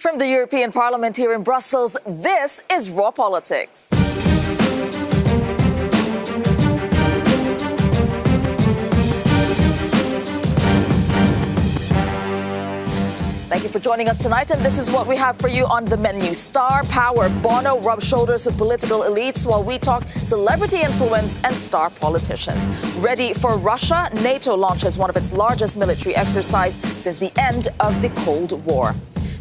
From the European Parliament here in Brussels, this is Raw Politics. Thank you for joining us tonight, and this is what we have for you on the menu. Star power. Bono rubs shoulders with political elites while we talk celebrity influence and star politicians. Ready for Russia? NATO launches one of its largest military exercises since the end of the Cold War.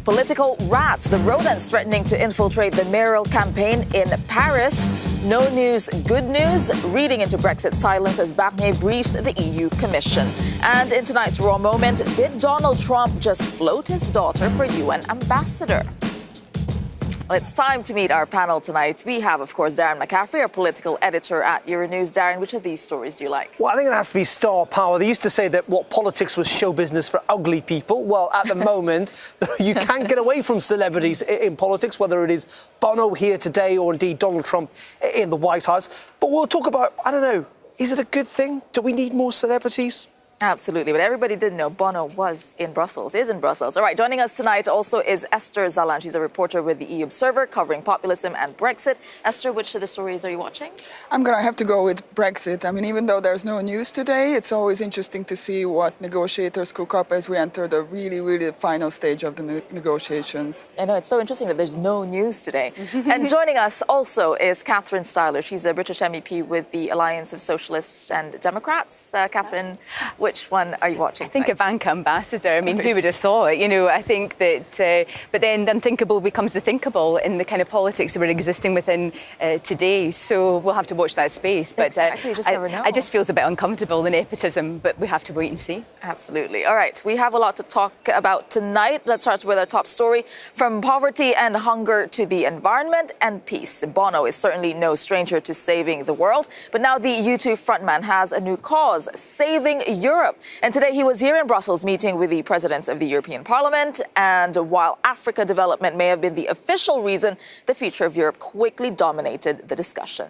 Political rats, the rodents threatening to infiltrate the mayoral campaign in Paris. No news, good news. Reading into Brexit silence as Barnier briefs the EU Commission. And in tonight's Raw Moment, did Donald Trump just float his daughter for UN ambassador? Well, it's time to meet our panel tonight. We have, of course, Darren McCaffrey, our political editor at Euronews. Darren, which of these stories do you like? Well, I think it has to be star power. They used to say that politics was show business for ugly people. Well, at the moment, you can't get away from celebrities in politics, whether it is Bono here today or indeed Donald Trump in the White House. But we'll talk about, I don't know, is it a good thing? Do we need more celebrities? Absolutely, but everybody did know Bono is in Brussels. All right, joining us tonight also is Esther Zalan. She's a reporter with the EU Observer covering populism and Brexit. Esther, which of the stories are you watching? I'm going to have to go with Brexit. I mean, even though there's no news today, it's always interesting to see what negotiators cook up as we enter the really final stage of the negotiations. I know, it's so interesting that there's no news today. And joining us also is Catherine Styler. She's a British MEP with the Alliance of Socialists and Democrats. Catherine, which one are you watching? I think Ivanka ambassador. I mean, who would have thought? You know, I think that, but then the unthinkable becomes the thinkable in the kind of politics that we're existing within today. So we'll have to watch that space. But exactly, you just never know. I just feels a bit uncomfortable, the nepotism, but we have to wait and see. Absolutely. All right, we have a lot to talk about tonight. Let's start with our top story. From poverty and hunger to the environment and peace. Bono is certainly no stranger to saving the world. But now the U2 frontman has a new cause, saving Europe. And today he was here in Brussels meeting with the presidents of the European Parliament. And while Africa development may have been the official reason, the future of Europe quickly dominated the discussion.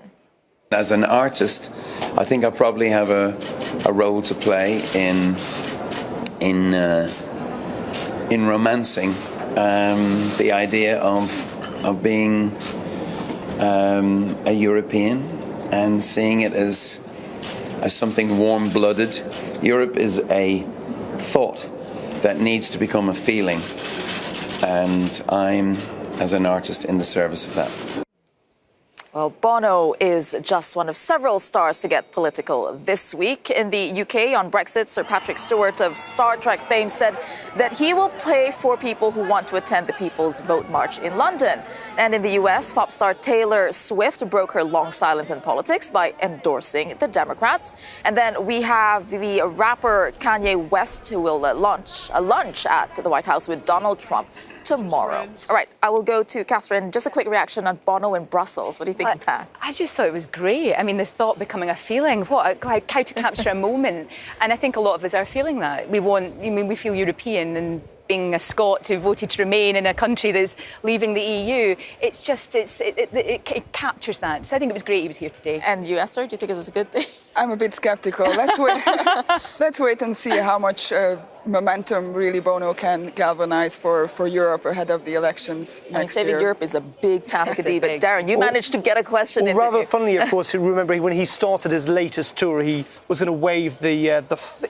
As an artist, I think I probably have a role to play in romancing the idea of being a European and seeing it as something warm-blooded. Europe is a thought that needs to become a feeling, and I'm, as an artist, in the service of that. Well, Bono is just one of several stars to get political this week. In the UK, on Brexit, Sir Patrick Stewart of Star Trek fame said that he will play for people who want to attend the People's Vote March in London. And in the US, pop star Taylor Swift broke her long silence in politics by endorsing the Democrats. And then we have the rapper Kanye West, who will launch a lunch at the White House with Donald Trump tomorrow. All right, I will go to Catherine. Just a quick reaction on Bono in Brussels. What do you think of that? I just thought it was great. I mean, the thought becoming a feeling. How to capture a moment. And I think a lot of us are feeling that. We feel European, and being a Scot who voted to remain in a country that's leaving the EU, it captures that. So I think it was great he was here today. And you, Esther, do you think it was a good thing? I'm a bit skeptical. Let's wait and see how much momentum really Bono can galvanize for Europe ahead of the elections next year. Saving Europe is a big task indeed. But Darren, you managed to get a question in. Rather funnily, of course, remember when he started his latest tour, he was going to wave the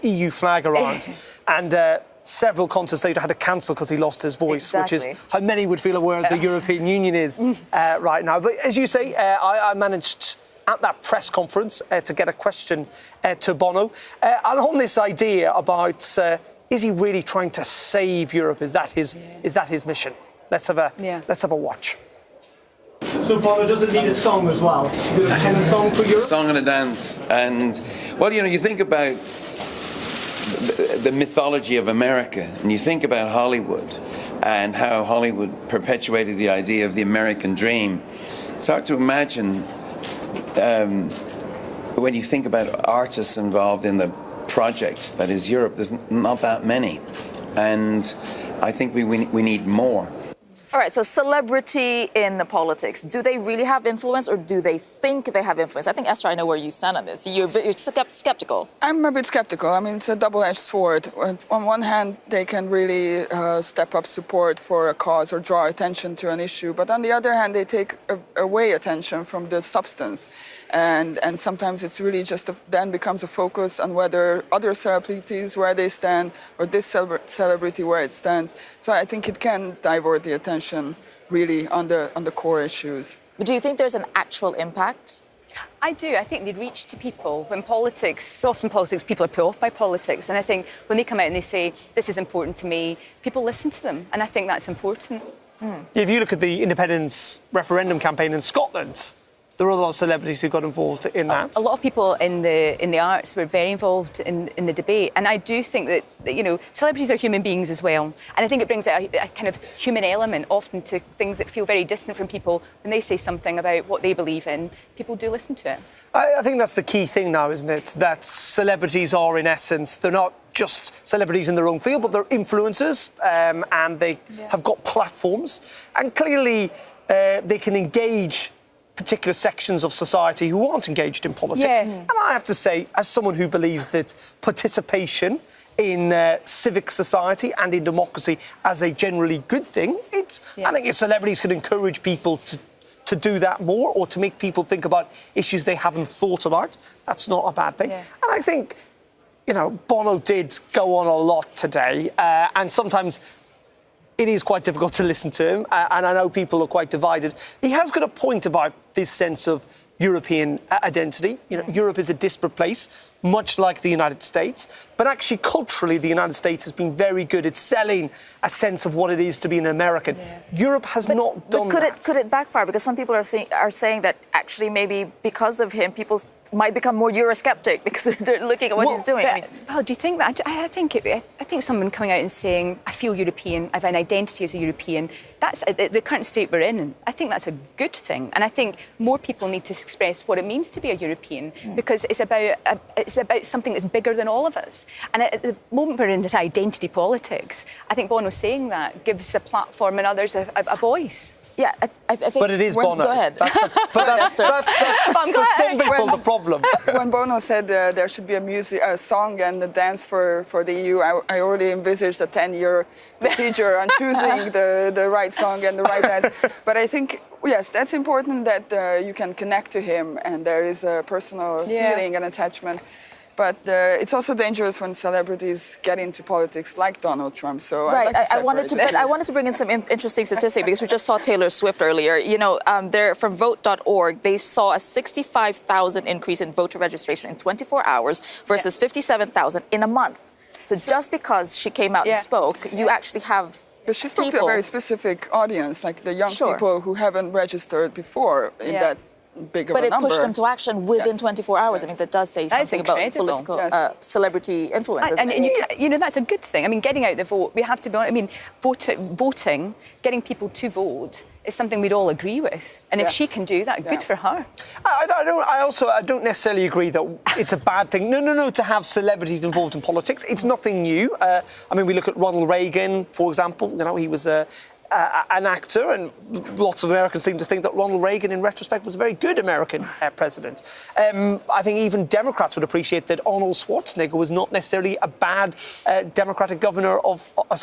EU flag around. And several concerts later had to cancel because he lost his voice, exactly. Which is how many would feel aware the European Union is right now. But as you say, I managed at that press conference to get a question to Bono. And on this idea about is he really trying to save Europe? Is that his mission? Let's have a watch. So Bono, does it need a song as well? A song for Europe? A song and a dance. And well, you think about the mythology of America, and you think about Hollywood and how Hollywood perpetuated the idea of the American dream. It's hard to imagine when you think about artists involved in the project that is Europe. There's not that many, and I think we need more. All right, so celebrity in the politics, do they really have influence or do they think they have influence? I think, Esther, I know where you stand on this. You're skeptical. I'm a bit skeptical. I mean, it's a double-edged sword. On one hand, they can really step up support for a cause or draw attention to an issue, but on the other hand, they take away attention from the substance. And sometimes it's really just then becomes a focus on whether other celebrities, where they stand, or this celebrity, where it stands. So I think it can divert the attention really on the core issues. But do you think there's an actual impact? I do. I think they reach to people. When politics, so often politics, people are put off by politics. And I think when they come out and they say, this is important to me, people listen to them. And I think that's important. If you look at the independence referendum campaign in Scotland, there were a lot of celebrities who got involved in that. A lot of people in the arts were very involved in the debate, and I do think that you know, celebrities are human beings as well, and I think it brings out a kind of human element often to things that feel very distant from people. When they say something about what they believe in, people do listen to it. I think that's the key thing now, isn't it? That celebrities are, in essence, they're not just celebrities in their own field, but they're influencers, and they have got platforms, and clearly they can engage particular sections of society who aren't engaged in politics. And I have to say, as someone who believes that participation in civic society and in democracy as a generally good thing, I think celebrities can encourage people to do that more, or to make people think about issues they haven't thought about. That's not a bad thing. And I think, you know, Bono did go on a lot today, and sometimes it is quite difficult to listen to him, and I know people are quite divided. He has got a point about this sense of European identity. You know, Europe is a disparate place, much like the United States, but actually culturally the United States has been very good at selling a sense of what it is to be an American. Europe has not done that. Could it backfire? Because some people are saying that actually maybe because of him, people might become more Eurosceptic because they're looking at what he's doing. Well, do you think that? I think someone coming out and saying, I feel European, I have an identity as a European, that's the current state we're in. I think that's a good thing. And I think more people need to express what it means to be a European, because it's about something that's bigger than all of us. And at the moment we're in this identity politics, I think Bono saying that gives a platform and others a voice. Yeah, I think... But it is Bono. Go ahead. That's for some people the problem. When Bono said there should be a song and a dance for the EU, I already envisaged a 10-year procedure on choosing the right song and the right dance. But I think, yes, that's important that you can connect to him and there is a personal feeling and attachment. But it's also dangerous when celebrities get into politics like Donald Trump. So I wanted to bring in some interesting statistics because we just saw Taylor Swift earlier. You know, they're from vote.org. They saw a 65,000 increase in voter registration in 24 hours versus 57,000 in a month. So just because she came out and spoke, you actually have. But she spoke to a very specific audience, like the young people who haven't registered before in that big of a number. But it pushed them to action within 24 hours. I mean, that does say something about political celebrity influence. And you know, that's a good thing. I mean, getting out the vote, we have to be honest. I mean, voting, getting people to vote is something we'd all agree with. And if she can do that, good for her. I don't necessarily agree that it's a bad thing. No, to have celebrities involved in politics. It's nothing new. I mean, we look at Ronald Reagan, for example. You know, he was an actor, and lots of Americans seem to think that Ronald Reagan, in retrospect, was a very good American president. I think even Democrats would appreciate that Arnold Schwarzenegger was not necessarily a bad Democratic governor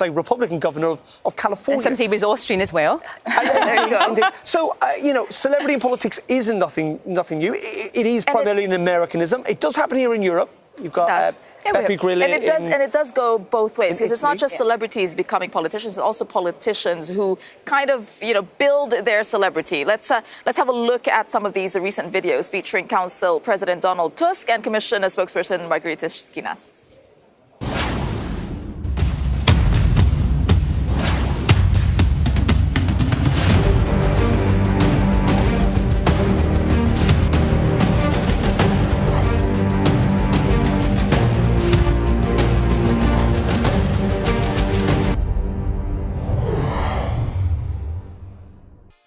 Republican governor of California. And somebody was Austrian as well. Indeed. So, you know, celebrity in politics isn't nothing new. It is primarily an Americanism. It does happen here in Europe. You've got Beppe Grillo. And it does go both ways, because it's not just celebrities becoming politicians, it's also politicians who kind of, you know, build their celebrity. Let's have a look at some of these recent videos featuring Council President Donald Tusk and Commissioner spokesperson Margarita Skinas.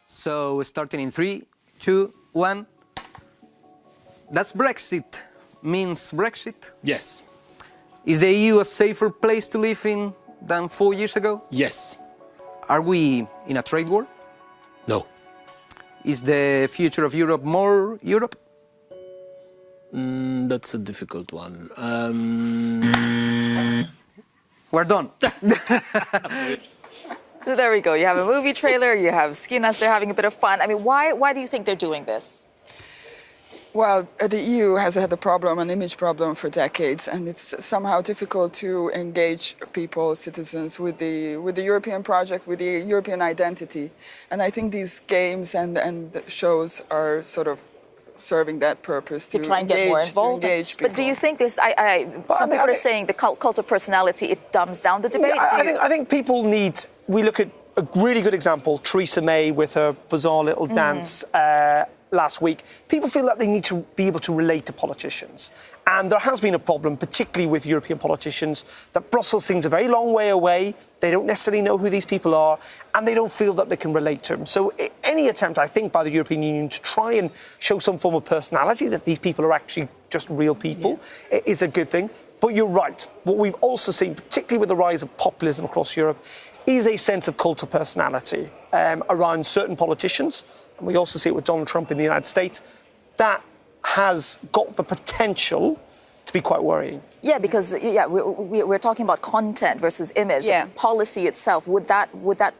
So starting in 3, 2, 1. Does Brexit means Brexit? Yes. Is the EU a safer place to live in than 4 years ago? Yes. Are we in a trade war? No. Is the future of Europe more Europe? That's a difficult one. We're done. There we go. You have a movie trailer, you have Skinas, they're having a bit of fun. I mean, why do you think they're doing this? Well, the EU has had a problem, an image problem for decades, and it's somehow difficult to engage people, citizens, with the European project, with the European identity. And I think these games and shows are sort of serving that purpose to try and get more involved. But do you think this? Some people are saying the cult of personality, it dumbs down the debate. Yeah, I think people need. We look at a really good example, Theresa May with her bizarre little dance last week. People feel that they need to be able to relate to politicians. And there has been a problem, particularly with European politicians, that Brussels seems a very long way away. They don't necessarily know who these people are, and they don't feel that they can relate to them. So any attempt, I think, by the European Union to try and show some form of personality, that these people are actually just real people, is a good thing. But you're right. What we've also seen, particularly with the rise of populism across Europe, is a sense of cult of personality around certain politicians. And we also see it with Donald Trump in the United States. That has got the potential to be quite worrying. Yeah, because we're talking about content versus image. Policy itself, would that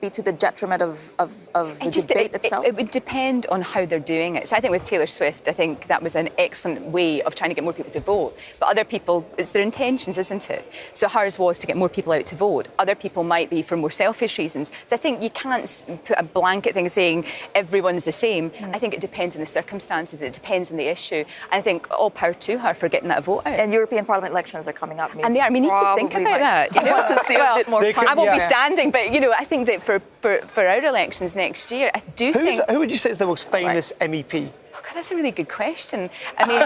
be to the detriment of the debate itself? It would depend on how they're doing it. So I think with Taylor Swift, I think that was an excellent way of trying to get more people to vote. But other people, it's their intentions, isn't it? So hers was to get more people out to vote. Other people might be for more selfish reasons. So I think you can't put a blanket thing saying everyone's the same. I think it depends on the circumstances. It depends on the issue. I think all power to her for getting that vote out. And European Parliament elections are coming up. And they are. We need to think about that. You know, to see a bit more. I won't be standing, but I think that for our elections next year, I do think. Who would you say is the most famous MEP? Oh God, that's a really good question. I mean,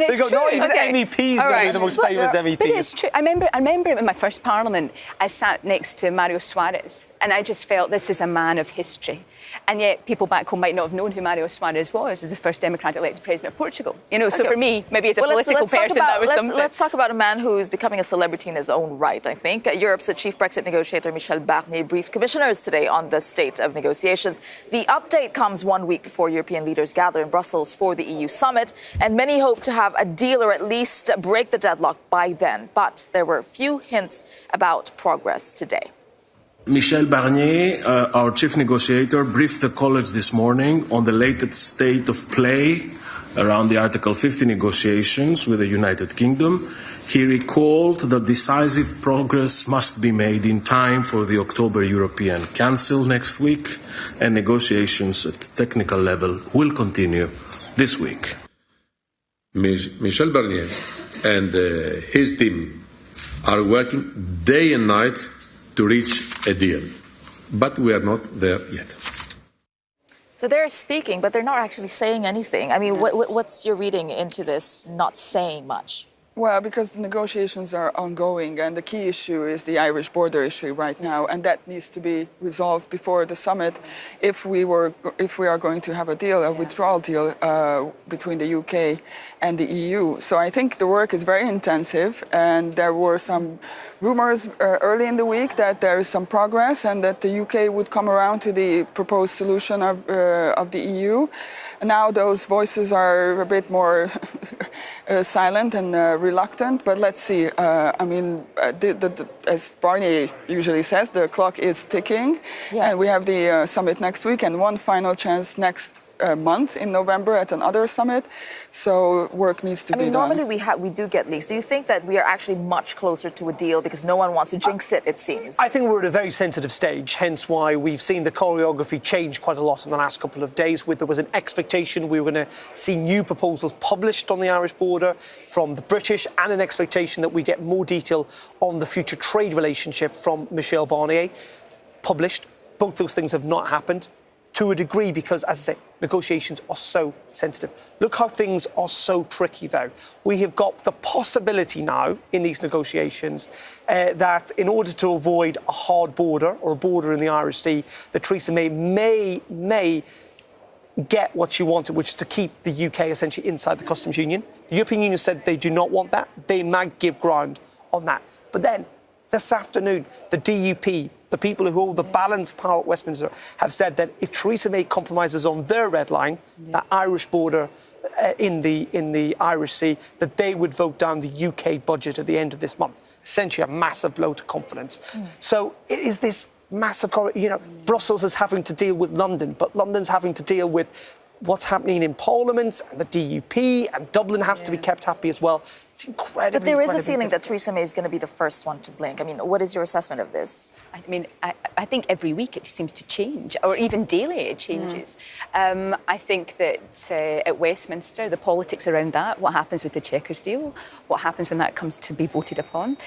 it's true. Not even MEPs going to be the most famous MEPs. But it's true. I remember in my first Parliament, I sat next to Mario Soares, and I just felt this is a man of history. And yet, people back home might not have known who Mario Soares was as the first democratic elected president of Portugal. So for me, maybe as a political person, that was something. Let's talk about a man who's becoming a celebrity in his own right, I think. Europe's chief Brexit negotiator, Michel Barnier, briefed commissioners today on the state of negotiations. The update comes 1 week before European leaders gather in Brussels for the EU summit, and many hope to have a deal or at least break the deadlock by then. But there were few hints about progress today. Michel Barnier, our chief negotiator, briefed the college this morning on the latest state of play around the Article 50 negotiations with the United Kingdom. He recalled that decisive progress must be made in time for the October European Council next week, and negotiations at technical level will continue this week. Michel Barnier and his team are working day and night to reach a deal, but we are not there yet. So they're speaking, but they're not actually saying anything. I mean, what's your reading into this not saying much? Well, because the negotiations are ongoing, and the key issue is the Irish border issue right now, and that needs to be resolved before the summit if we are going to have a deal, a withdrawal deal between the UK and the EU. So I think the work is very intensive, and there were some rumors early in the week that there is some progress and that the UK would come around to the proposed solution of the EU. Now those voices are a bit more silent and reluctant, but let's see. As Barnier usually says, the clock is ticking, and we have the summit next week and one final chance next month in November at another summit. So work needs to be done. Normally we do get leaks. Do you think that we are actually much closer to a deal because no one wants to jinx it seems? I think we're at a very sensitive stage, hence why we've seen the choreography change quite a lot in the last couple of days. There was an expectation we were going to see new proposals published on the Irish border from the British, and an expectation that we get more detail on the future trade relationship from Michel Barnier published. Both those things have not happened. To a degree, because, as I say, negotiations are so sensitive. Look how things are so tricky, though. We have got the possibility now in these negotiations that in order to avoid a hard border or a border in the Irish Sea, that Theresa may get what she wanted, which is to keep the UK essentially inside the customs union. The European Union said they do not want that. They might give ground on that. But then, this afternoon, the DUP the people who hold the balance power at Westminster, have said that if Theresa May compromises on their red line, that Irish border in the Irish Sea, that they would vote down the UK budget at the end of this month. Essentially a massive blow to confidence. So it is this massive, Brussels is having to deal with London, but London's having to deal with what's happening in Parliament and the DUP, and Dublin has to be kept happy as well. It's incredibly. But there is a feeling that Theresa May is going to be the first one to blink. I mean, what is your assessment of this? I mean, I think every week it seems to change, or even daily it changes. I think that at Westminster, the politics around that, what happens with the Chequers deal, what happens when that comes to be voted upon.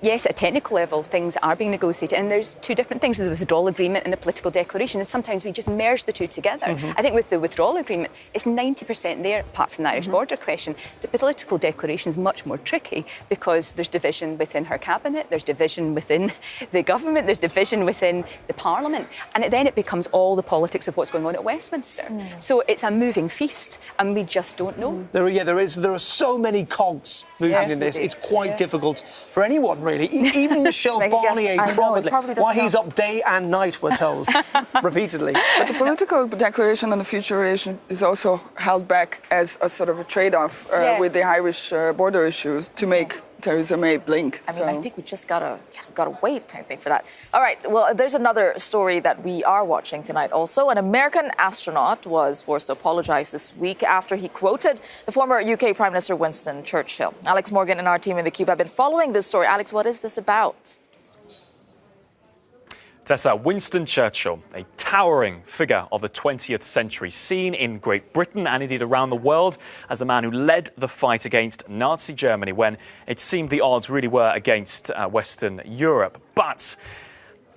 Yes, at a technical level, things are being negotiated, and there's two different things, the withdrawal agreement and the political declaration, and sometimes we just merge the two together. I think with the withdrawal agreement, it's 90% there, apart from the Irish border question. The political declaration is much more tricky because there's division within her cabinet, there's division within the government, there's division within the Parliament, and then it becomes all the politics of what's going on at Westminster. So it's a moving feast, and we just don't know. There are so many cogs moving in this. It's quite difficult for anyone, really. Even Michel Barnier, probably. Why he's up day and night, we're told, repeatedly. But the political declaration on the future relation is also held back as a sort of a trade-off with the Irish border issues to make Theresa May blink. I mean, I think we just gotta wait, I think, for that. All right, well, there's another story that we are watching tonight also. An American astronaut was forced to apologize this week after he quoted the former UK Prime Minister Winston Churchill. Alex Morgan and our team in the Cube have been following this story. Alex, what is this about? Tesa, Winston Churchill, a towering figure of the 20th century, seen in Great Britain and indeed around the world as the man who led the fight against Nazi Germany when it seemed the odds really were against Western Europe. But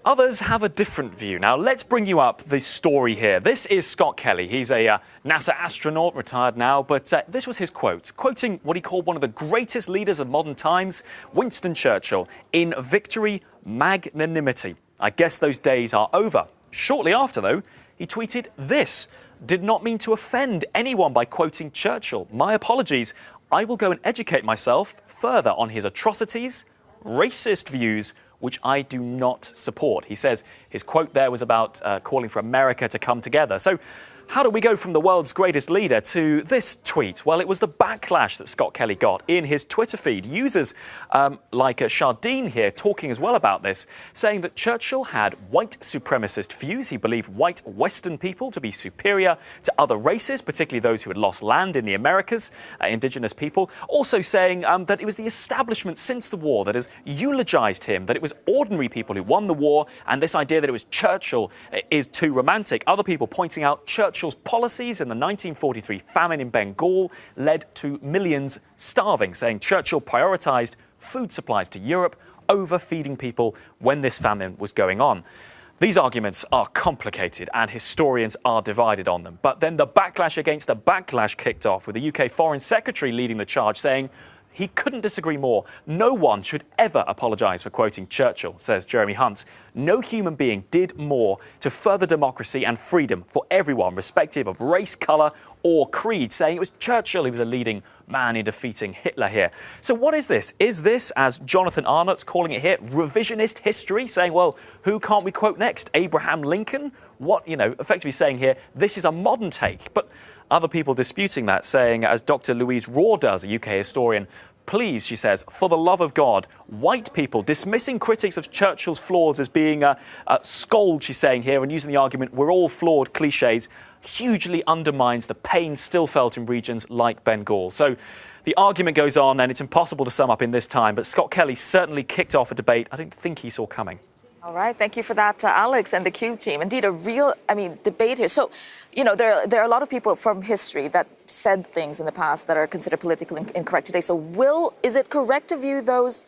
others have a different view. Now, let's bring you up the story here. This is Scott Kelly. He's a NASA astronaut, retired now, but this was his quote, quoting what he called one of the greatest leaders of modern times, Winston Churchill, in victory, magnanimity. I guess those days are over. Shortly after, though, he tweeted this. Did not mean to offend anyone by quoting Churchill. My apologies. I will go and educate myself further on his atrocities, racist views, which I do not support. He says his quote there was about calling for America to come together. So how do we go from the world's greatest leader to this tweet? Well, it was the backlash that Scott Kelly got in his Twitter feed. Users like Shardine here talking as well about this, saying that Churchill had white supremacist views. He believed white Western people to be superior to other races, particularly those who had lost land in the Americas, indigenous people. Also saying that it was the establishment since the war that has eulogized him, that it was ordinary people who won the war, and this idea that it was Churchill is too romantic. Other people pointing out Churchill's policies in the 1943 famine in Bengal led to millions starving, saying Churchill prioritised food supplies to Europe over feeding people when this famine was going on. These arguments are complicated and historians are divided on them. But then the backlash against the backlash kicked off with the UK Foreign Secretary leading the charge, saying he couldn't disagree more. No one should ever apologise for quoting Churchill, says Jeremy Hunt. No human being did more to further democracy and freedom for everyone, respective of race, colour or creed, saying it was Churchill who was a leading man in defeating Hitler here. So what is this? Is this, as Jonathan Arnott's calling it here, revisionist history, saying, well, who can't we quote next? Abraham Lincoln? What, effectively saying here, this is a modern take. But other people disputing that, saying, as Dr. Louise Raw does, a UK historian, please, she says, for the love of God, white people dismissing critics of Churchill's flaws as being a scold, she's saying here, and using the argument, we're all flawed cliches, hugely undermines the pain still felt in regions like Bengal. So the argument goes on, and it's impossible to sum up in this time, but Scott Kelly certainly kicked off a debate I don't think he saw coming. All right, thank you for that, Alex and the Cube team. Indeed, a real, debate here. So, there are a lot of people from history that said things in the past that are considered politically incorrect today. So, is it correct to view those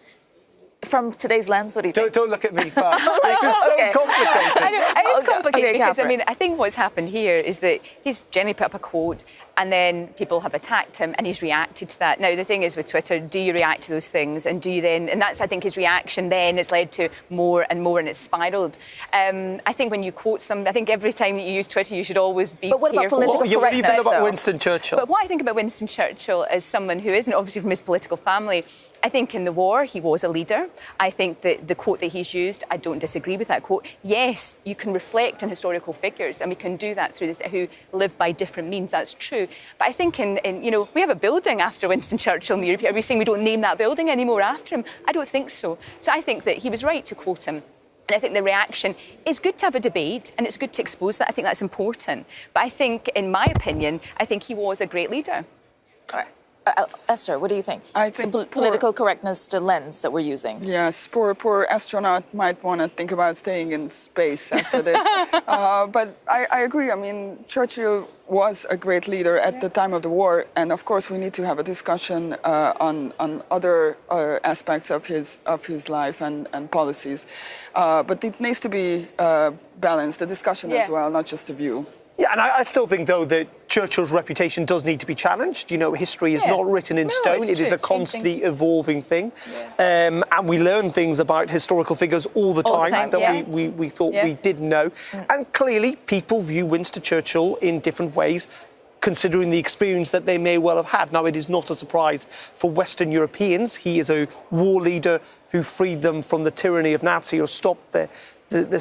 from today's lens? What do you think? Don't look at me first. This is so complicated. I know, it's complicated because, Catherine. I think what's happened here is that he's generally put up a quote and then people have attacked him, and he's reacted to that. Now, the thing is with Twitter, do you react to those things, and do you then, and that's, I think, his reaction then has led to more and more, and it's spiralled. I think when you quote somebody, I think every time that you use Twitter, you should always be But what about careful. political correctness, what do you think about though? Winston Churchill? But what I think about Winston Churchill is someone who isn't obviously from his political family. I think in the war, he was a leader. I think that the quote that he's used, I don't disagree with that quote. Yes, you can reflect on historical figures, and we can do that through this, who live by different means, that's true. But I think we have a building after Winston Churchill in the European. Are we saying we don't name that building anymore after him? I don't think so. So I think that he was right to quote him. And I think the reaction is good to have a debate, and it's good to expose that. I think that's important. But I think, in my opinion, I think he was a great leader. All right. Esther, what do you think? I think the political correctness, the lens that we're using. Yes, poor astronaut might want to think about staying in space after this. But I agree. I mean, Churchill was a great leader at the time of the war, and of course we need to have a discussion on other aspects of his life and policies. But it needs to be balanced, the discussion as well, not just a view. Yeah, and I still think, though, that Churchill's reputation does need to be challenged. You know, history is not written in stone. It is a constantly evolving thing. And we learn things about historical figures all the time that we thought we didn't know. And clearly, people view Winston Churchill in different ways, considering the experience that they may well have had. Now, it is not a surprise for Western Europeans. He is a war leader who freed them from the tyranny of Nazi or stopped the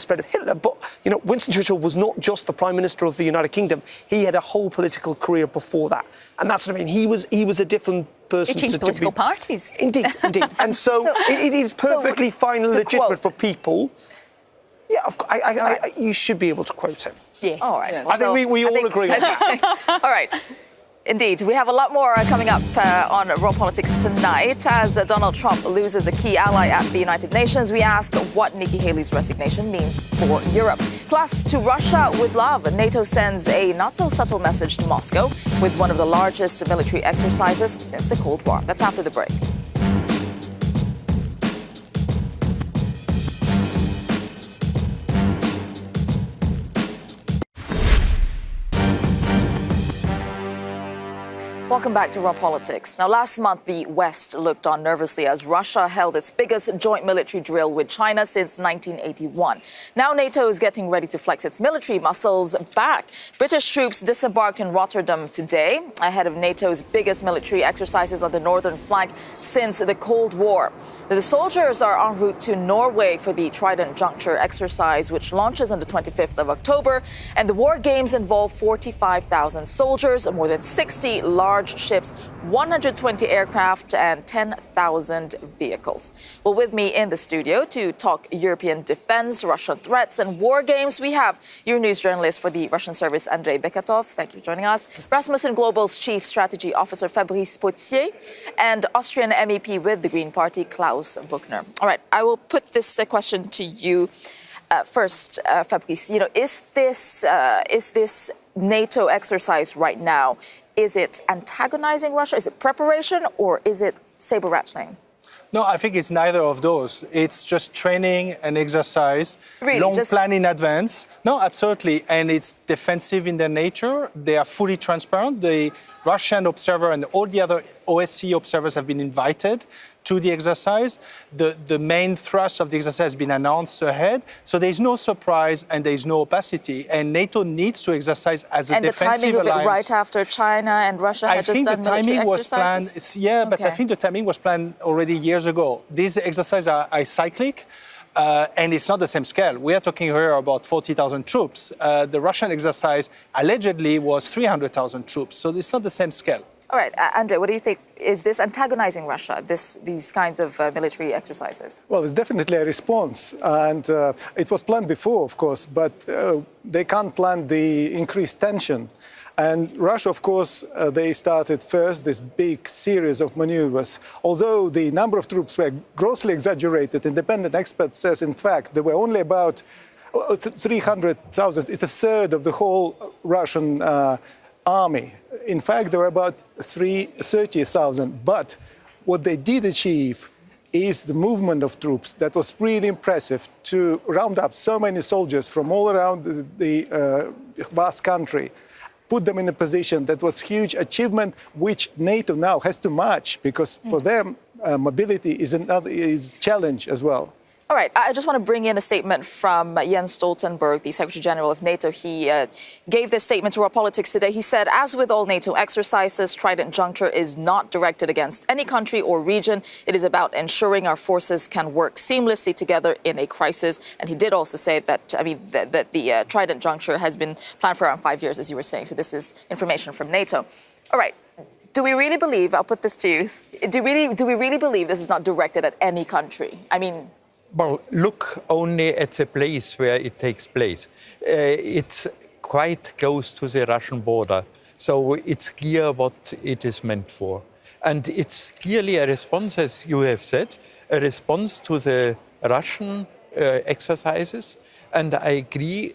spread of Hitler. But, you know, Winston Churchill was not just the Prime Minister of the United Kingdom. He had a whole political career before that. And that's what I mean. He was a different person. He changed political parties. Indeed. And so it is perfectly fine and legitimate for people. Yeah, of course, you should be able to quote him. Yes. All right. Yes. I think we all agree with that. All right. Indeed. We have a lot more coming up on Raw Politics tonight. As Donald Trump loses a key ally at the United Nations, we ask what Nikki Haley's resignation means for Europe. Plus, to Russia with love, NATO sends a not-so-subtle message to Moscow with one of the largest military exercises since the Cold War. That's after the break. Welcome back to Raw Politics. Now, last month, the West looked on nervously as Russia held its biggest joint military drill with China since 1981. Now, NATO is getting ready to flex its military muscles back. British troops disembarked in Rotterdam today ahead of NATO's biggest military exercises on the northern flank since the Cold War. The soldiers are en route to Norway for the Trident Juncture exercise, which launches on the 25th of October. And the war games involve 45,000 soldiers, more than 60 large ships, 120 aircraft, and 10,000 vehicles. Well, with me in the studio to talk European defense, Russian threats, and war games, we have Euronews journalist for the Russian service, Andrei Bekatov. Thank you for joining us. Rasmussen Global's Chief Strategy Officer, Fabrice Potier, and Austrian MEP with the Green Party, Klaus Buchner. All right, I will put this question to you first, Fabrice. You know, is this NATO exercise right now, is it antagonizing Russia? Is it preparation, or is it saber rattling? No, I think it's neither of those. It's just training and exercise, really, long plan in advance. No, absolutely. And it's defensive in their nature. They are fully transparent. The Russian observer and all the other OSCE observers have been invited to the exercise. The main thrust of the exercise has been announced ahead. So there's no surprise and there's no opacity. And NATO needs to exercise as a defensive alliance. And the timing of it right after China and Russia had just done military exercises? But I think the timing was planned already years ago. These exercises are cyclic. And it's not the same scale. We are talking here about 40,000 troops. The Russian exercise allegedly was 300,000 troops. So it's not the same scale. All right, Andrei, what do you think? Is this antagonizing Russia, these kinds of military exercises? Well, it's definitely a response. And it was planned before, of course, but they can't plan the increased tension. And Russia, of course, they started first this big series of maneuvers. Although the number of troops were grossly exaggerated, independent experts says, in fact, there were only about 300,000. It's a third of the whole Russian army. In fact, there were about 30,000. But what they did achieve is the movement of troops that was really impressive, to round up so many soldiers from all around the vast country put them in a position that was huge achievement, which NATO now has to match, because for them, mobility is another challenge as well. All right, I just want to bring in a statement from Jens Stoltenberg, the Secretary General of NATO. He gave this statement to Raw Politics today. He said, as with all NATO exercises, Trident Juncture is not directed against any country or region. It is about ensuring our forces can work seamlessly together in a crisis. And he did also say that, that the Trident Juncture has been planned for around 5 years, as you were saying. So this is information from NATO. All right. Do we really believe, I'll put this to you, do we really believe this is not directed at any country? I mean, well, look only at the place where it takes place. It's quite close to the Russian border, so it's clear what it is meant for. And it's clearly a response, as you have said, a response to the Russian exercises. And I agree,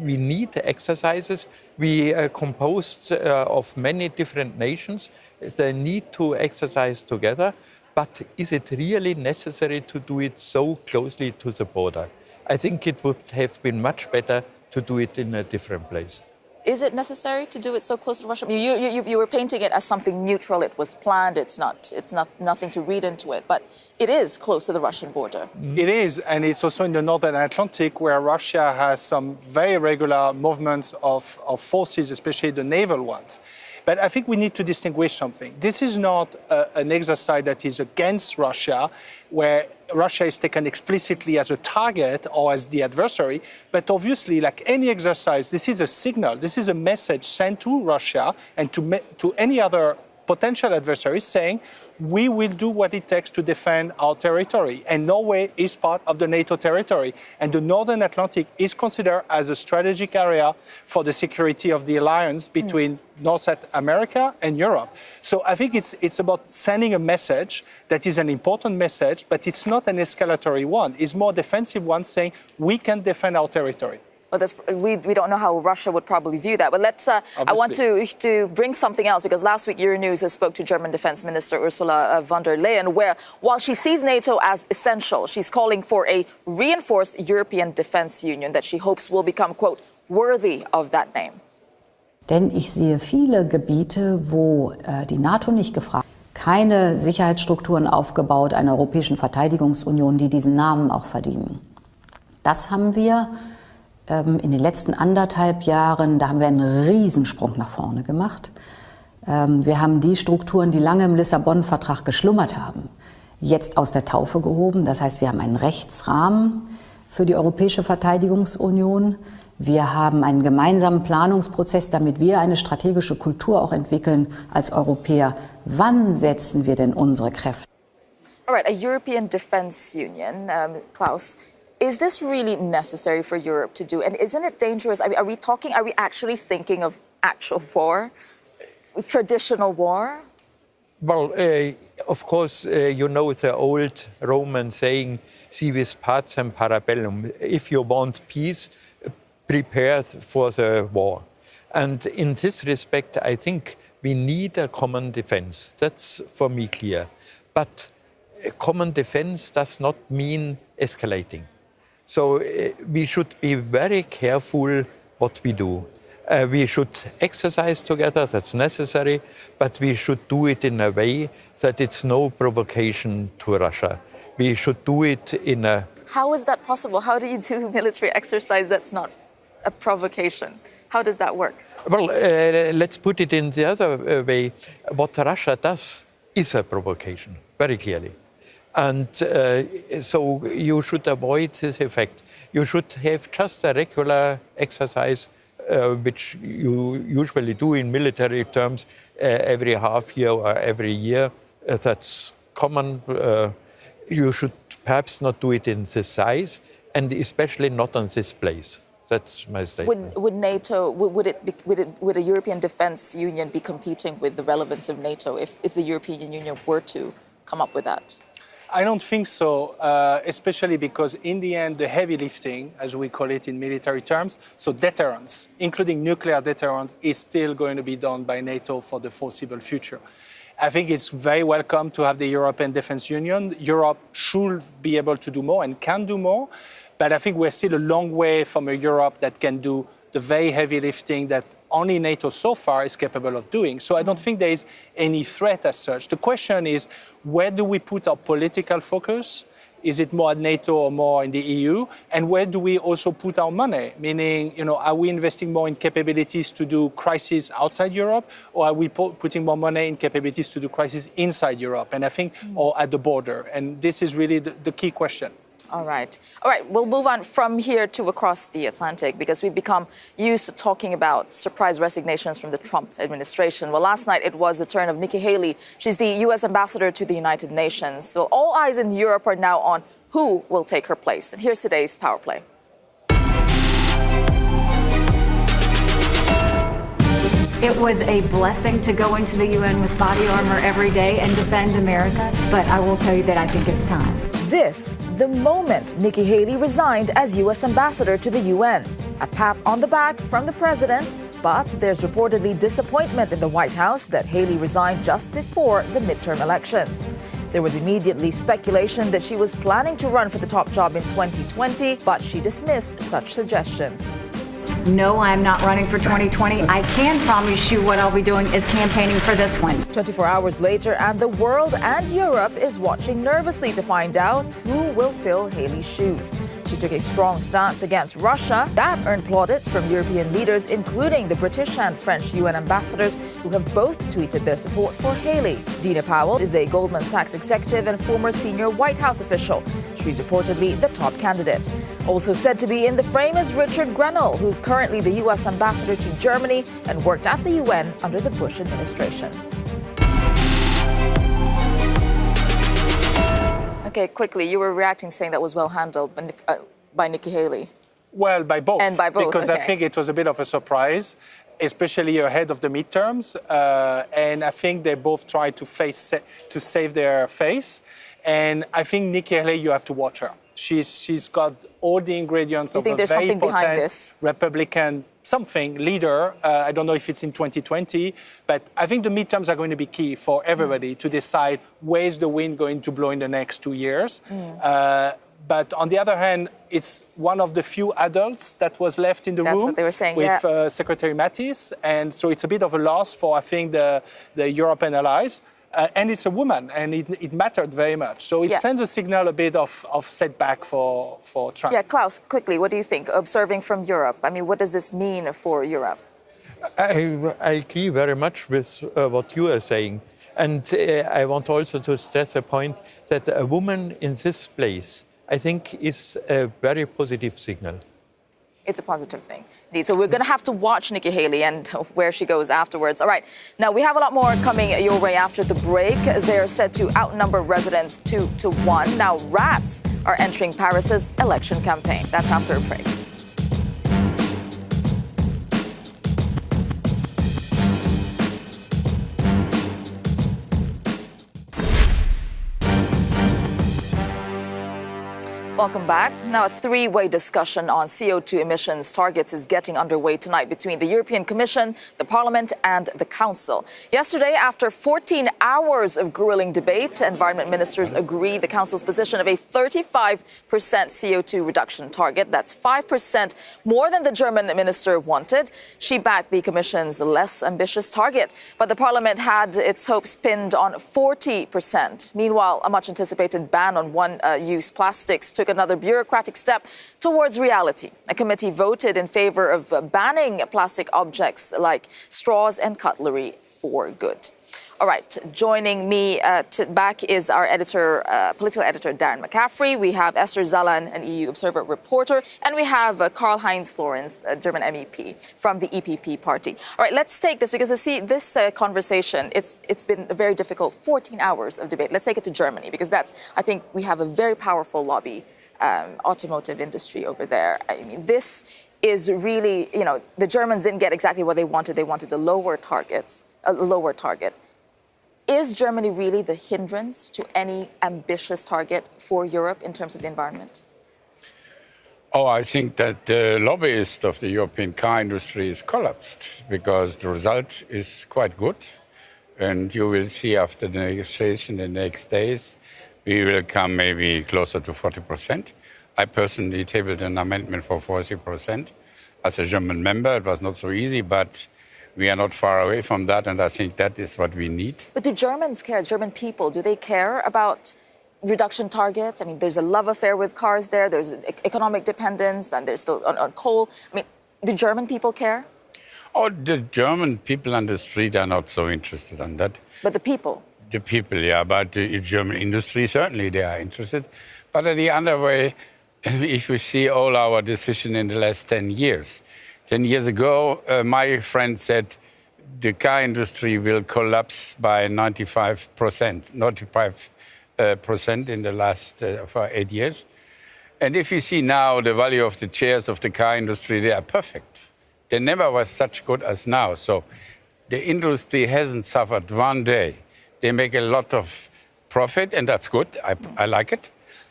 we need exercises. We are composed of many different nations. They need to exercise together. But is it really necessary to do it so closely to the border? I think it would have been much better to do it in a different place. Is it necessary to do it so close to Russia? You were painting it as something neutral. It was planned. It's nothing to read into it. But it is close to the Russian border. It is, and it's also in the Northern Atlantic, where Russia has some very regular movements of forces, especially the naval ones. But I think we need to distinguish something. This is not an exercise that is against Russia, where Russia is taken explicitly as a target or as the adversary. But obviously, like any exercise, this is a signal. This is a message sent to Russia and to any other potential adversary saying, we will do what it takes to defend our territory. And Norway is part of the NATO territory. And the Northern Atlantic is considered as a strategic area for the security of the alliance between North America and Europe. So I think it's about sending a message that is an important message, but it's not an escalatory one. It's more defensive one saying we can defend our territory. Well, we don't know how Russia would probably view that. But let's. I want to bring something else, because last week Euronews spoke to German Defense Minister Ursula von der Leyen, where while she sees NATO as essential, she's calling for a reinforced European Defense Union that she hopes will become, quote, worthy of that name. Denn ich sehe viele Gebiete, wo die NATO nicht gefragt hat, keine Sicherheitsstrukturen aufgebaut, einer europäischen Verteidigungsunion, die diesen Namen auch verdienen. Das haben wir in den letzten 1,5 Jahren, da haben wir einen Riesensprung nach vorne gemacht. Wir haben die Strukturen, die lange im Lissabon-Vertrag geschlummert haben, jetzt aus der Taufe gehoben. Das heißt, wir haben einen Rechtsrahmen für die Europäische Verteidigungsunion. Wir haben einen gemeinsamen Planungsprozess, damit wir eine strategische Kultur auch entwickeln als Europäer. Wann setzen wir denn unsere Kräfte? All right, a European Defense Union, Klaus. Is this really necessary for Europe to do? And isn't it dangerous? I mean, are we actually thinking of actual war, traditional war? Well, of course, you know the old Roman saying, si vis pacem para bellum. If you want peace, prepare for the war. And in this respect, I think we need a common defense. That's for me clear. But common defense does not mean escalating. So we should be very careful what we do. We should exercise together, that's necessary, but we should do it in a way that it's no provocation to Russia. We should do it in a... How is that possible? How do you do military exercise that's not a provocation? How does that work? Well, let's put it in the other way. What Russia does is a provocation, very clearly. And so you should avoid this effect. You should have just a regular exercise, which you usually do in military terms every half year or every year. That's common. You should perhaps not do it in this size, and especially not on this place. That's my statement. Would NATO, would a European Defense Union be competing with the relevance of NATO if the European Union were to come up with that? I don't think so, especially because in the end, the heavy lifting, as we call it in military terms, so deterrence, including nuclear deterrence, is still going to be done by NATO for the foreseeable future. I think it's very welcome to have the European Defense Union. Europe should be able to do more and can do more, but I think we're still a long way from a Europe that can do the very heavy lifting that only NATO so far is capable of doing. So I don't think there is any threat as such. The question is, where do we put our political focus? Is it more at NATO or more in the EU? And where do we also put our money? Meaning, are we investing more in capabilities to do crises outside Europe, or are we putting more money in capabilities to do crises inside Europe? And I think, or at the border. And this is really the key question. All right. We'll move on from here to across the Atlantic, because we've become used to talking about surprise resignations from the Trump administration. Well, last night it was the turn of Nikki Haley. She's the U.S. ambassador to the United Nations. So all eyes in Europe are now on who will take her place. And here's today's Power Play. It was a blessing to go into the UN with body armor every day and defend America, but I will tell you that I think it's time. This, the moment Nikki Haley resigned as U.S. ambassador to the UN. A pat on the back from the president, but there's reportedly disappointment in the White House that Haley resigned just before the midterm elections. There was immediately speculation that she was planning to run for the top job in 2020, but she dismissed such suggestions. No, I'm not running for 2020. I can promise you what I'll be doing is campaigning for this one. 24 hours later, and the world and Europe is watching nervously to find out who will fill Haley's shoes. She took a strong stance against Russia. That earned plaudits from European leaders, including the British and French UN ambassadors, who have both tweeted their support for Haley. Dina Powell is a Goldman Sachs executive and former senior White House official. She's reportedly the top candidate. Also said to be in the frame is Richard Grenell, who's currently the U.S. ambassador to Germany and worked at the UN under the Bush administration. Okay, quickly, you were reacting saying that was well handled by Nikki Haley. Well, by both. And by both, because okay. I think it was a bit of a surprise, especially ahead of the midterms. And I think they both tried to save their face. And I think Nikki Haley, you have to watch her. She's got all the ingredients of a very potent Republican leader. I don't know if it's in 2020, but I think the midterms are going to be key for everybody to decide where's the wind going to blow in the next 2 years. But on the other hand, it's one of the few adults that was left in the room. That's what they were saying, with Secretary Mattis. And so it's a bit of a loss for, I think, the European allies. And it's a woman, and it mattered very much. So it sends a signal a bit of setback for Trump. Yeah, Klaus, quickly, what do you think? Observing from Europe, I mean, what does this mean for Europe? I agree very much with what you are saying. And I want also to stress a point that a woman in this place, I think, is a very positive signal. It's a positive thing. Indeed. So we're going to have to watch Nikki Haley and where she goes afterwards. All right. Now, we have a lot more coming your way after the break. They're said to outnumber residents 2-1. Now, rats are entering Paris's election campaign. That's after a break. Welcome back. Now, a three-way discussion on CO2 emissions targets is getting underway tonight between the European Commission, the Parliament and the Council. Yesterday, after 14 hours of grueling debate, environment ministers agreed the Council's position of a 35% CO2 reduction target. That's 5% more than the German minister wanted. She backed the Commission's less ambitious target, but the Parliament had its hopes pinned on 40%. Meanwhile, a much-anticipated ban on one-use plastics took another bureaucratic step towards reality. A committee voted in favor of banning plastic objects like straws and cutlery for good. All right, joining me back is our editor, political editor, Darren McCaffrey. We have Esther Zalan, an EU Observer reporter, and we have Karl-Heinz Florenz, a German MEP from the EPP party. All right, let's take this because this conversation, it's been a very difficult 14 hours of debate. Let's take it to Germany because I think we have a very powerful lobby, automotive industry over there. I mean, this is really, the Germans didn't get exactly what they wanted. They wanted a lower target. Is Germany really the hindrance to any ambitious target for Europe in terms of the environment? Oh, I think that the lobbyist of the European car industry is collapsed because the result is quite good. And you will see after the negotiation in the next days, we will come maybe closer to 40%. I personally tabled an amendment for 40%. As a German member, it was not so easy, but We are not far away from that, and I think that is what we need. But do Germans care, German people, do they care about reduction targets? I mean, there's a love affair with cars there, there's economic dependence, and there's still on coal. I mean, do German people care? Oh, the German people on the street are not so interested in that. But the people? The people, yeah, but the German industry, certainly they are interested. But in the other way, if we see all our decisions in the last 10 years, 10 years ago, my friend said the car industry will collapse by 95%, 95% in the last for 8 years. And if you see now the value of the shares of the car industry, they are perfect. They never was such good as now. So the industry hasn't suffered one day. They make a lot of profit, and that's good. I like it.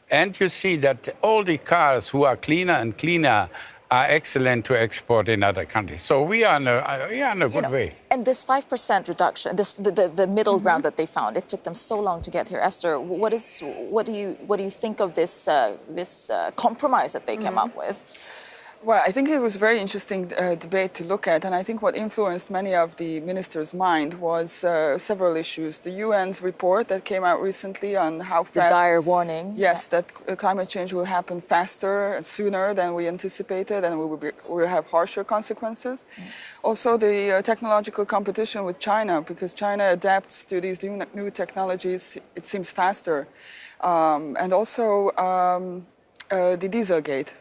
And you see that all the cars who are cleaner and cleaner are excellent to export in other countries. So we are in a good way. And this 5% reduction, the middle ground that they found, it took them so long to get here. Esther, what do you think of this compromise that they came up with? Well, I think it was a very interesting debate to look at, and I think what influenced many of the ministers' mind was several issues. The UN's report that came out recently on how fast... The dire warning. Yes, that climate change will happen faster and sooner than we anticipated, and we will have harsher consequences. Also, the technological competition with China, because China adapts to these new technologies, it seems faster. And also... the Dieselgate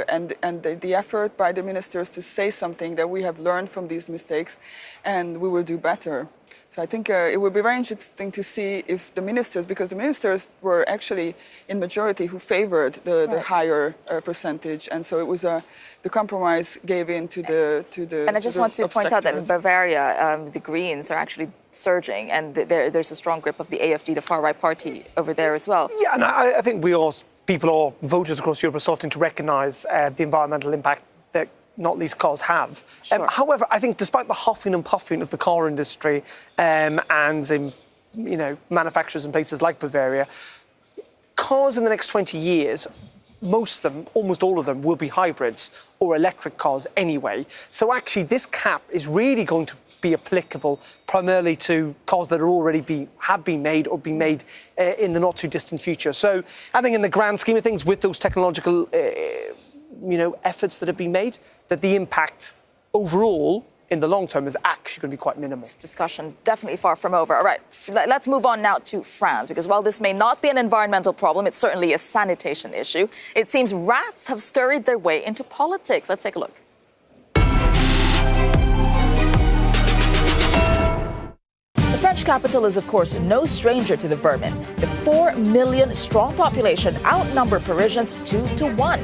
and the effort by the ministers to say something that we have learned from these mistakes and we will do better. So I think it would be very interesting to see if the ministers, because the ministers were actually in majority who favored the higher percentage, and so it was the compromise gave in to the And I just want to point out that in Bavaria, the Greens are actually surging, and there's a strong grip of the AfD, the far-right party, over there as well. Yeah, and I think we all, people or voters across Europe are starting to recognise the environmental impact that not least cars have. Sure. However, I think despite the huffing and puffing of the car industry and in, manufacturers in places like Bavaria, cars in the next 20 years, most of them, almost all of them, will be hybrids or electric cars anyway. So actually this cap is really going to be applicable primarily to cars that have been made or be made in the not too distant future. So I think in the grand scheme of things, with those technological efforts that have been made, that the impact overall in the long term is actually going to be quite minimal. This discussion definitely far from over. All right, let's move on now to France, because while this may not be an environmental problem, it's certainly a sanitation issue. It seems rats have scurried their way into politics. Let's take a look. The French capital is, of course, no stranger to the vermin. The 4 million strong population outnumber Parisians 2-1.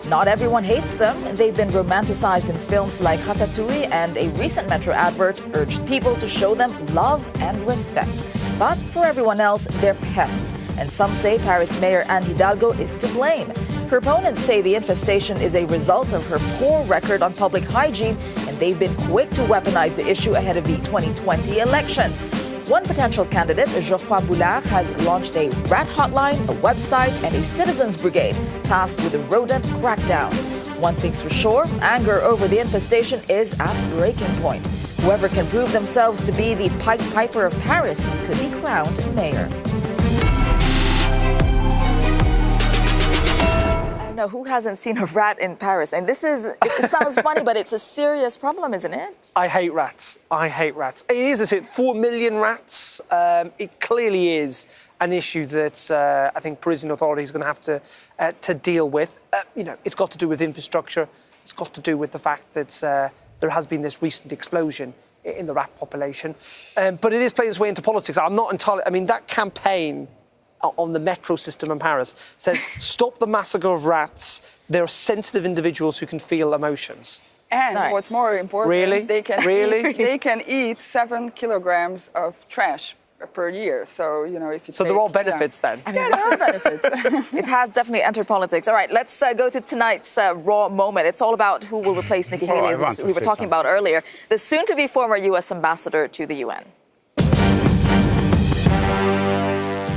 Not everyone hates them. They've been romanticized in films like Ratatouille, and a recent Metro advert urged people to show them love and respect. But for everyone else, they're pests. And some say Paris Mayor Anne Hidalgo is to blame. Her opponents say the infestation is a result of her poor record on public hygiene, and they've been quick to weaponize the issue ahead of the 2020 elections. One potential candidate, Geoffroy Boulard, has launched a rat hotline, a website, and a citizens brigade tasked with a rodent crackdown. One thing's for sure, anger over the infestation is at breaking point. Whoever can prove themselves to be the Pied Piper of Paris could be crowned mayor. Who hasn't seen a rat in Paris? And it sounds funny, but it's a serious problem, isn't it? I hate rats. It is 4 million rats. It clearly is an issue that I think Parisian authorities are going to have to deal with. It's got to do with infrastructure. It's got to do with the fact that there has been this recent explosion in the rat population. But it is playing its way into politics. I'm not entirely... I mean, that campaign on the metro system in Paris says, stop the massacre of rats. They're sensitive individuals who can feel emotions. And what's more important, they can eat 7 kilograms of trash per year. So, if you there are benefits then? I mean, there are benefits. It has definitely entered politics. All right, let's go to tonight's Raw moment. It's all about who will replace Nikki Haley, as we were talking about earlier. The soon-to-be former U.S. ambassador to the UN.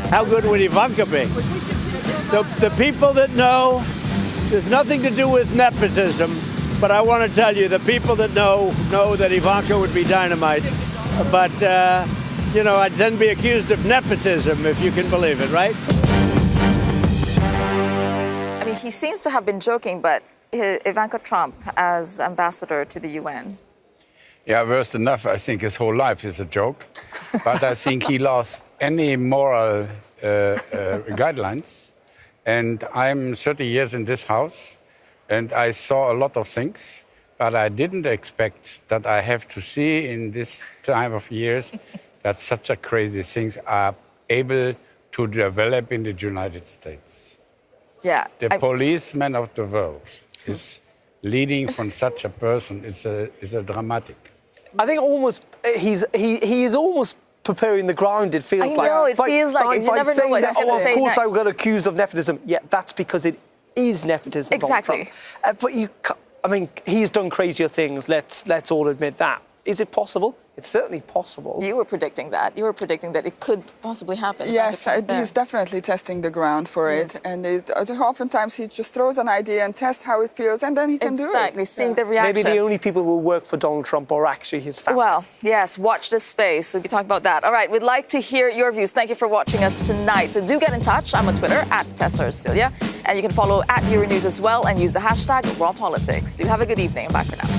How good would Ivanka be? The people that know, there's nothing to do with nepotism. But I want to tell you, the people that know that Ivanka would be dynamite. But, I'd then be accused of nepotism, if you can believe it, right? I mean, he seems to have been joking, but Ivanka Trump as ambassador to the UN. Yeah, worse enough. I think his whole life is a joke. But I think he lost any moral guidelines. And I'm 30 years in this house, and I saw a lot of things, but I didn't expect that I have to see in this time of years that such a crazy things are able to develop in the United States. Yeah. The policeman of the world is leading from such a person. It's a dramatic. I think almost he is almost preparing the ground. It feels like. I know. It feels like you never know what he's going to say next. Of course, I got accused of nepotism. Yeah, that's because it is nepotism. Exactly. But he's done crazier things. Let's all admit that. Is it possible? It's certainly possible. You were predicting that. You were predicting that it could possibly happen. Yes, he's definitely testing the ground for it. And oftentimes he just throws an idea and tests how it feels, and then he can do it. Exactly, seeing the reaction. Maybe the only people who work for Donald Trump are actually his family. Well, yes, watch this space. We'll be talking about that. All right, we'd like to hear your views. Thank you for watching us tonight. So do get in touch. I'm on Twitter @Tesa Arcilla. And you can follow @Euronews as well and use the hashtag #RawPolitics. Do have a good evening. Bye for now.